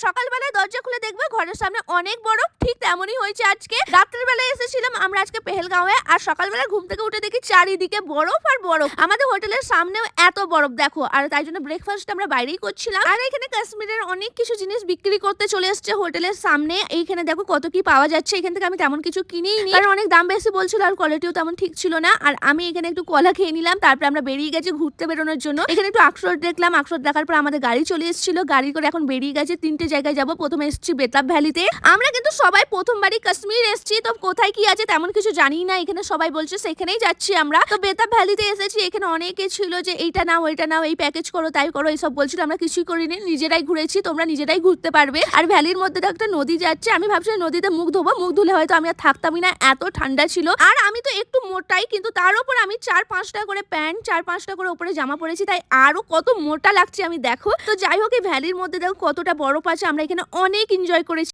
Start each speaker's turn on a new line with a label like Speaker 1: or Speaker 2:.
Speaker 1: সকালবেলায় দরজা খুলে দেখবে ঘরের সামনে অনেক বরফ, ঠিক তেমনই হয়েছে আজকে। রাত্রের বেলায় এসেছিলাম আমরা আজকে পেহেলগাঁওয়ে, আর সকালবেলা ঘুম থেকে উঠে দেখি চারিদিকে বরফ আর বরফ। আমাদের হোটেলের সামনেও এত বরফ দেখো, আর তাই জন্য ব্রেকফাস্ট আমরা বাইরেই করছিলাম। আর এখানে কাশ্মীরের অনেক কিছু জিনিস বিক্রি করতে চলে এসছে হোটেলের সামনে। এইখানে দেখো কত কি পাওয়া যাচ্ছে। এখান থেকে আমি তেমন কিছু কিনেই নি, কারণ অনেক দাম বেশি বলছিল আর কোয়ালিটিও তেমন ঠিক ছিল না। আর আমি এখানে একটু কলা খেয়ে নিলাম, তারপর আমরা বেরিয়ে গেছি ঘুরতে বেরোনোর জন্য। এখানে একটু আকশর দেখলাম, আকশর দেখার পর আমাদের গাড়ি চলে এসেছিল, গাড়ি করে এখন বেরিয়ে গেছে। 3টে জায়গায় যাবো। প্রথমে এসেছি বেতাব ভ্যালিতে। আমরা কিন্তু সবাই প্রথমবারই কাশ্মীর এসেছি, তো কোথায় কি আছে তেমন কিছু জানি না। এখানে সবাই বলছে সেখানেই যাচ্ছি আমরা। তো বেতাব ভ্যালিতে এসেছি। এখানে অনেকে ছিল যে এইটা নাও ওইটা নাও, এই প্যাকেজ করো তাই করো, এইসব বলছিল। আমরা কিছুই করিনি, নিজেরাই ঘুরেছি। তোমরা নিজেরাই ঘুরতে পারবে। আর ভ্যালির মধ্যে একটা নদী যাচ্ছে, আমি ভাবছি নদীতে মুখ ধোবো, মুখ ধুলে হয়তো আমি আর থাকতামই না, এত ঠান্ডা ছিল। আর আমি তো একটু মোটাই, কিন্তু তার উপর আমি 4-5টা করে প্যান্ট, 4-5টা করে উপরে জামা পরেছি, তাই আরো কত মোটা লাগছে আমি দেখো। তো যাই হোক, এই ভ্যালির মধ্যে দেখো কতটা বরফ আছে। আমরা এখানে অনেক এনজয় করেছি।